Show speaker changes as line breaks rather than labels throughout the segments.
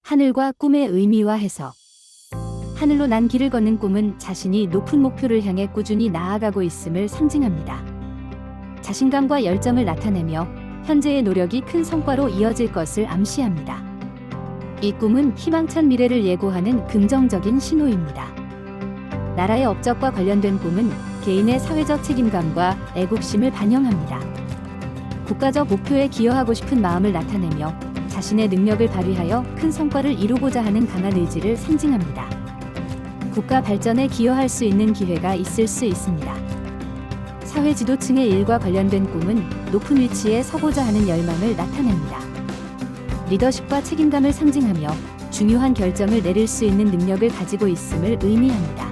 하늘과 꿈의 의미와 해석. 하늘로 난 길을 걷는 꿈은 자신이 높은 목표를 향해 꾸준히 나아가고 있음을 상징합니다. 자신감과 열정을 나타내며 현재의 노력이 큰 성과로 이어질 것을 암시합니다. 이 꿈은 희망찬 미래를 예고하는 긍정적인 신호입니다. 나라의 업적과 관련된 꿈은 개인의 사회적 책임감과 애국심을 반영합니다. 국가적 목표에 기여하고 싶은 마음을 나타내며 자신의 능력을 발휘하여 큰 성과를 이루고자 하는 강한 의지를 상징합니다. 국가 발전에 기여할 수 있는 기회가 있을 수 있습니다. 사회 지도층의 일과 관련된 꿈은 높은 위치에 서고자 하는 열망을 나타냅니다. 리더십과 책임감을 상징하며 중요한 결정을 내릴 수 있는 능력을 가지고 있음을 의미합니다.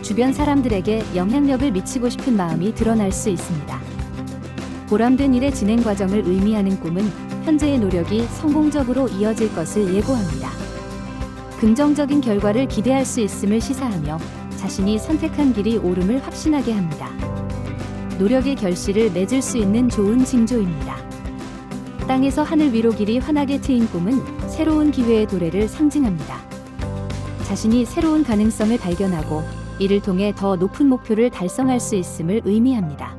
주변 사람들에게 영향력을 미치고 싶은 마음이 드러날 수 있습니다. 보람된 일의 진행 과정을 의미하는 꿈은 현재의 노력이 성공적으로 이어질 것을 예고합니다. 긍정적인 결과를 기대할 수 있음을 시사하며 자신이 선택한 길이 옳음을 확신하게 합니다. 노력의 결실을 맺을 수 있는 좋은 징조입니다. 땅에서 하늘 위로 길이 환하게 트인 꿈은 새로운 기회의 도래를 상징합니다. 자신이 새로운 가능성을 발견하고 이를 통해 더 높은 목표를 달성할 수 있음을 의미합니다.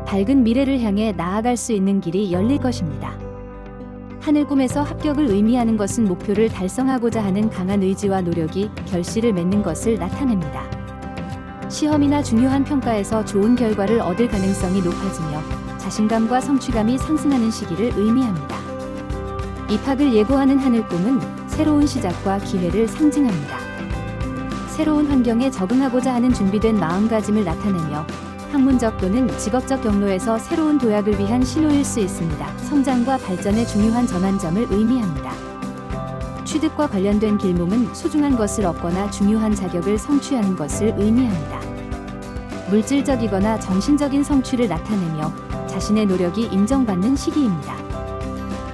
밝은 미래를 향해 나아갈 수 있는 길이 열릴 것입니다. 하늘 꿈에서 합격을 의미하는 것은 목표를 달성하고자 하는 강한 의지와 노력이 결실을 맺는 것을 나타냅니다. 시험이나 중요한 평가에서 좋은 결과를 얻을 가능성이 높아지며 자신감과 성취감이 상승하는 시기를 의미합니다. 입학을 예고하는 하늘 꿈은 새로운 시작과 기회를 상징합니다. 새로운 환경에 적응하고자 하는 준비된 마음가짐을 나타내며 학문적 또는 직업적 경로에서 새로운 도약을 위한 신호일 수 있습니다. 성장과 발전의 중요한 전환점을 의미합니다. 취득과 관련된 길몽은 소중한 것을 얻거나 중요한 자격을 성취하는 것을 의미합니다. 물질적이거나 정신적인 성취를 나타내며 자신의 노력이 인정받는 시기입니다.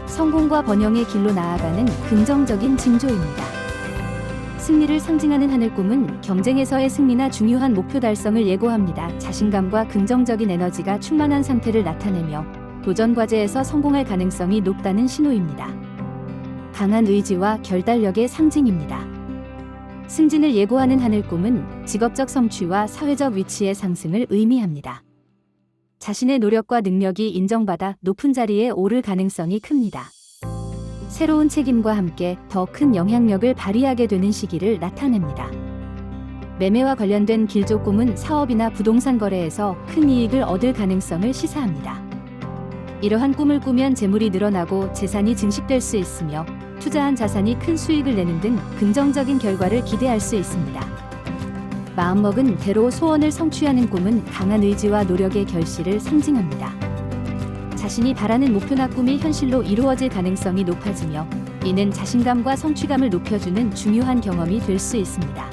성공과 번영의 길로 나아가는 긍정적인 징조입니다. 승리를 상징하는 하늘 꿈은 경쟁에서의 승리나 중요한 목표 달성을 예고합니다. 자신감과 긍정적인 에너지가 충만한 상태를 나타내며 도전 과제에서 성공할 가능성이 높다는 신호입니다. 강한 의지와 결단력의 상징입니다. 승진을 예고하는 하늘 꿈은 직업적 성취와 사회적 위치의 상승을 의미합니다. 자신의 노력과 능력이 인정받아 높은 자리에 오를 가능성이 큽니다. 새로운 책임과 함께 더 큰 영향력을 발휘하게 되는 시기를 나타냅니다. 매매와 관련된 길조 꿈은 사업이나 부동산 거래에서 큰 이익을 얻을 가능성을 시사합니다. 이러한 꿈을 꾸면 재물이 늘어나고 재산이 증식될 수 있으며 투자한 자산이 큰 수익을 내는 등 긍정적인 결과를 기대할 수 있습니다. 마음먹은 대로 소원을 성취하는 꿈은 강한 의지와 노력의 결실을 상징합니다. 자신이 바라는 목표나 꿈이 현실로 이루어질 가능성이 높아지며 이는 자신감과 성취감을 높여주는 중요한 경험이 될 수 있습니다.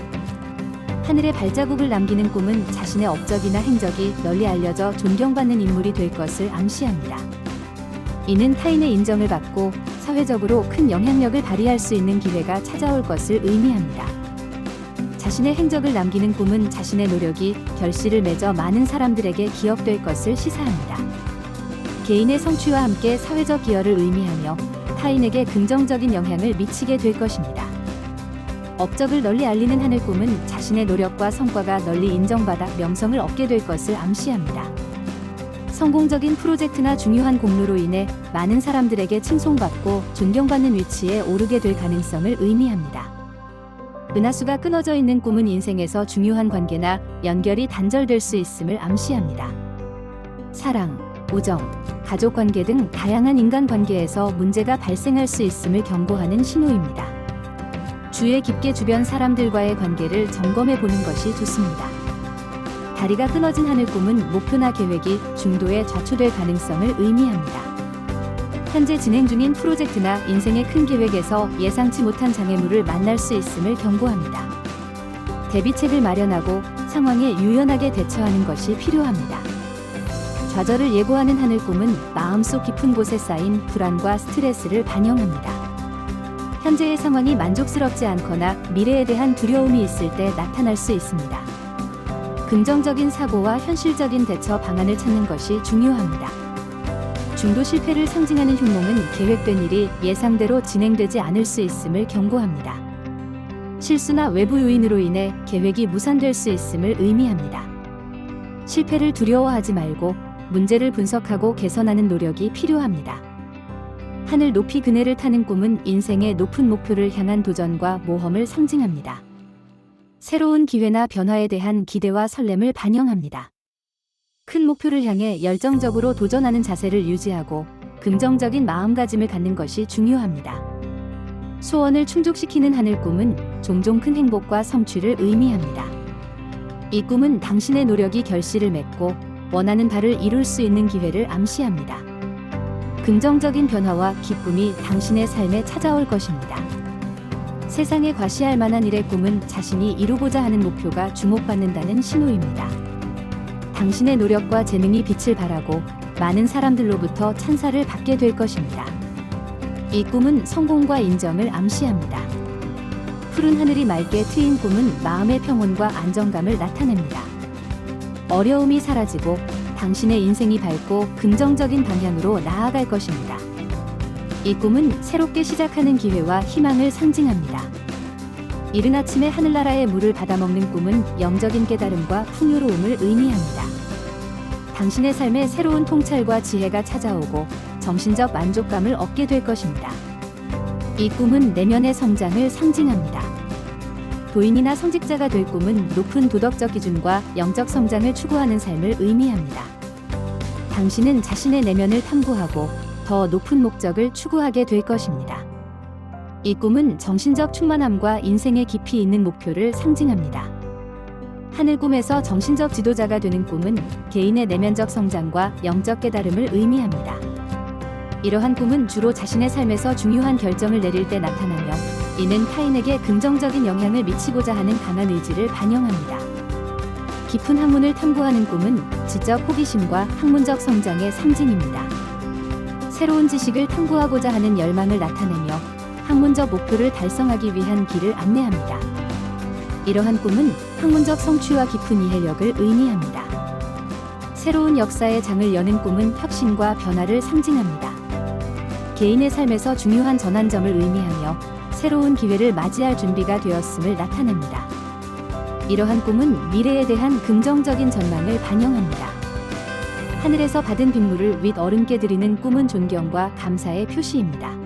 하늘에 발자국을 남기는 꿈은 자신의 업적이나 행적이 널리 알려져 존경받는 인물이 될 것을 암시합니다. 이는 타인의 인정을 받고 사회적으로 큰 영향력을 발휘할 수 있는 기회가 찾아올 것을 의미합니다. 자신의 행적을 남기는 꿈은 자신의 노력이 결실을 맺어 많은 사람들에게 기억될 것을 시사합니다. 개인의 성취와 함께 사회적 기여를 의미하며 타인에게 긍정적인 영향을 미치게 될 것입니다. 업적을 널리 알리는 하늘 꿈은 자신의 노력과 성과가 널리 인정받아 명성을 얻게 될 것을 암시합니다. 성공적인 프로젝트나 중요한 공로로 인해 많은 사람들에게 칭송받고 존경받는 위치에 오르게 될 가능성을 의미합니다. 은하수가 끊어져 있는 꿈은 인생에서 중요한 관계나 연결이 단절될 수 있음을 암시합니다. 사랑, 우정, 가족 관계 등 다양한 인간 관계에서 문제가 발생할 수 있음을 경고하는 신호입니다. 주의 깊게 주변 사람들과의 관계를 점검해 보는 것이 좋습니다. 다리가 끊어진 하늘 꿈은 목표나 계획이 중도에 좌초될 가능성을 의미합니다. 현재 진행 중인 프로젝트나 인생의 큰 계획에서 예상치 못한 장애물을 만날 수 있음을 경고합니다. 대비책을 마련하고 상황에 유연하게 대처하는 것이 필요합니다. 좌절을 예고하는 하늘 꿈은 마음속 깊은 곳에 쌓인 불안과 스트레스를 반영합니다. 현재의 상황이 만족스럽지 않거나 미래에 대한 두려움이 있을 때 나타날 수 있습니다. 긍정적인 사고와 현실적인 대처 방안을 찾는 것이 중요합니다. 중도 실패를 상징하는 흉몽은 계획된 일이 예상대로 진행되지 않을 수 있음을 경고합니다. 실수나 외부 요인으로 인해 계획이 무산될 수 있음을 의미합니다. 실패를 두려워하지 말고 문제를 분석하고 개선하는 노력이 필요합니다. 하늘 높이 그네를 타는 꿈은 인생의 높은 목표를 향한 도전과 모험을 상징합니다. 새로운 기회나 변화에 대한 기대와 설렘을 반영합니다. 큰 목표를 향해 열정적으로 도전하는 자세를 유지하고 긍정적인 마음가짐을 갖는 것이 중요합니다. 소원을 충족시키는 하늘 꿈은 종종 큰 행복과 성취를 의미합니다. 이 꿈은 당신의 노력이 결실을 맺고 원하는 바를 이룰 수 있는 기회를 암시합니다. 긍정적인 변화와 기쁨이 당신의 삶에 찾아올 것입니다. 세상에 과시할 만한 일의 꿈은 자신이 이루고자 하는 목표가 주목받는다는 신호입니다. 당신의 노력과 재능이 빛을 발하고 많은 사람들로부터 찬사를 받게 될 것입니다. 이 꿈은 성공과 인정을 암시합니다. 푸른 하늘이 맑게 트인 꿈은 마음의 평온과 안정감을 나타냅니다. 어려움이 사라지고 당신의 인생이 밝고 긍정적인 방향으로 나아갈 것입니다. 이 꿈은 새롭게 시작하는 기회와 희망을 상징합니다. 이른 아침에 하늘나라의 물을 받아먹는 꿈은 영적인 깨달음과 풍요로움을 의미합니다. 당신의 삶에 새로운 통찰과 지혜가 찾아오고 정신적 만족감을 얻게 될 것입니다. 이 꿈은 내면의 성장을 상징합니다. 도인이나 성직자가 될 꿈은 높은 도덕적 기준과 영적 성장을 추구하는 삶을 의미합니다. 당신은 자신의 내면을 탐구하고 더 높은 목적을 추구하게 될 것입니다. 이 꿈은 정신적 충만함과 인생의 깊이 있는 목표를 상징합니다. 하늘 꿈에서 정신적 지도자가 되는 꿈은 개인의 내면적 성장과 영적 깨달음을 의미합니다. 이러한 꿈은 주로 자신의 삶에서 중요한 결정을 내릴 때 나타나며 이는 타인에게 긍정적인 영향을 미치고자 하는 강한 의지를 반영합니다. 깊은 학문을 탐구하는 꿈은 지적 호기심과 학문적 성장의 상징입니다. 새로운 지식을 탐구하고자 하는 열망을 나타내며 학문적 목표를 달성하기 위한 길을 안내합니다. 이러한 꿈은 학문적 성취와 깊은 이해력을 의미합니다. 새로운 역사의 장을 여는 꿈은 혁신과 변화를 상징합니다. 개인의 삶에서 중요한 전환점을 의미하며 새로운 기회를 맞이할 준비가 되었음을 나타냅니다. 이러한 꿈은 미래에 대한 긍정적인 전망을 반영합니다. 하늘에서 받은 빗물을 윗어른께 드리는 꿈은 존경과 감사의 표시입니다.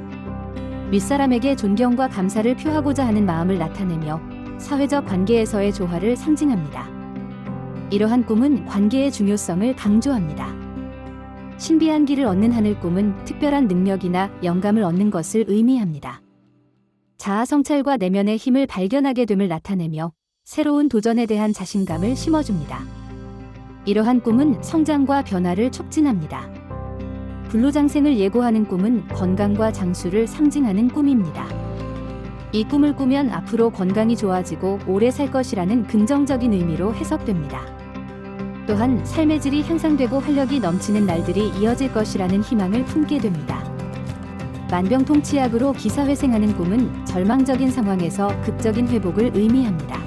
윗사람에게 존경과 감사를 표하고자 하는 마음을 나타내며 사회적 관계에서의 조화를 상징합니다. 이러한 꿈은 관계의 중요성을 강조합니다. 신비한 길을 얻는 하늘 꿈은 특별한 능력이나 영감을 얻는 것을 의미합니다. 자아 성찰과 내면의 힘을 발견하게 됨을 나타내며 새로운 도전에 대한 자신감을 심어줍니다. 이러한 꿈은 성장과 변화를 촉진합니다. 불로장생을 예고하는 꿈은 건강과 장수를 상징하는 꿈입니다. 이 꿈을 꾸면 앞으로 건강이 좋아지고 오래 살 것이라는 긍정적인 의미로 해석됩니다. 또한 삶의 질이 향상되고 활력이 넘치는 날들이 이어질 것이라는 희망을 품게 됩니다. 만병통치약으로 기사회생하는 꿈은 절망적인 상황에서 극적인 회복을 의미합니다.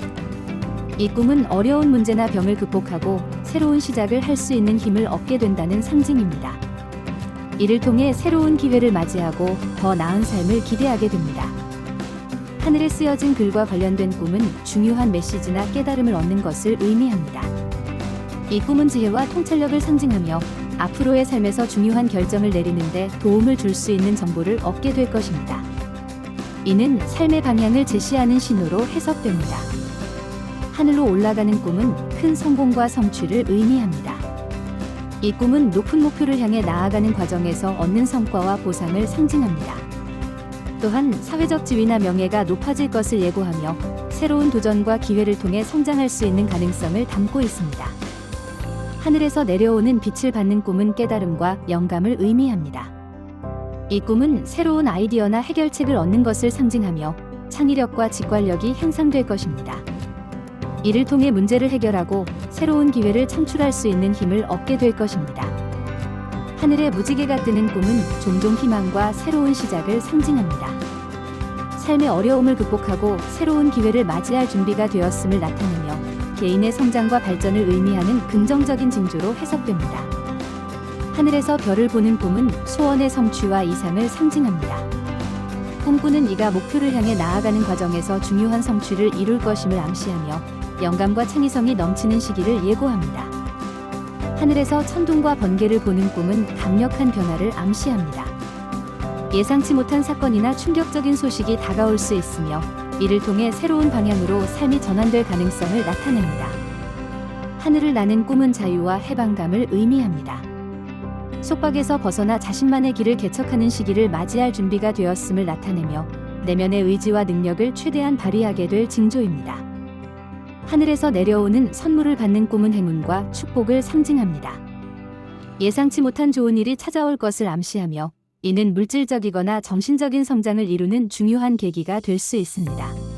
이 꿈은 어려운 문제나 병을 극복하고 새로운 시작을 할 수 있는 힘을 얻게 된다는 상징입니다. 이를 통해 새로운 기회를 맞이하고 더 나은 삶을 기대하게 됩니다. 하늘에 쓰여진 글과 관련된 꿈은 중요한 메시지나 깨달음을 얻는 것을 의미합니다. 이 꿈은 지혜와 통찰력을 상징하며 앞으로의 삶에서 중요한 결정을 내리는데 도움을 줄 수 있는 정보를 얻게 될 것입니다. 이는 삶의 방향을 제시하는 신호로 해석됩니다. 하늘로 올라가는 꿈은 큰 성공과 성취를 의미합니다. 이 꿈은 높은 목표를 향해 나아가는 과정에서 얻는 성과와 보상을 상징합니다. 또한 사회적 지위나 명예가 높아질 것을 예고하며 새로운 도전과 기회를 통해 성장할 수 있는 가능성을 담고 있습니다. 하늘에서 내려오는 빛을 받는 꿈은 깨달음과 영감을 의미합니다. 이 꿈은 새로운 아이디어나 해결책을 얻는 것을 상징하며 창의력과 직관력이 향상될 것입니다. 이를 통해 문제를 해결하고 새로운 기회를 창출할 수 있는 힘을 얻게 될 것입니다. 하늘에 무지개가 뜨는 꿈은 종종 희망과 새로운 시작을 상징합니다. 삶의 어려움을 극복하고 새로운 기회를 맞이할 준비가 되었음을 나타내며 개인의 성장과 발전을 의미하는 긍정적인 징조로 해석됩니다. 하늘에서 별을 보는 꿈은 소원의 성취와 이상을 상징합니다. 꿈꾸는 이가 목표를 향해 나아가는 과정에서 중요한 성취를 이룰 것임을 암시하며 영감과 창의성이 넘치는 시기를 예고합니다. 하늘에서 천둥과 번개를 보는 꿈은 강력한 변화를 암시합니다. 예상치 못한 사건이나 충격적인 소식이 다가올 수 있으며 이를 통해 새로운 방향으로 삶이 전환될 가능성을 나타냅니다. 하늘을 나는 꿈은 자유와 해방감을 의미합니다. 속박에서 벗어나 자신만의 길을 개척하는 시기를 맞이할 준비가 되었음을 나타내며 내면의 의지와 능력을 최대한 발휘하게 될 징조입니다. 하늘에서 내려오는 선물을 받는 꿈은 행운과 축복을 상징합니다. 예상치 못한 좋은 일이 찾아올 것을 암시하며 이는 물질적이거나 정신적인 성장을 이루는 중요한 계기가 될 수 있습니다.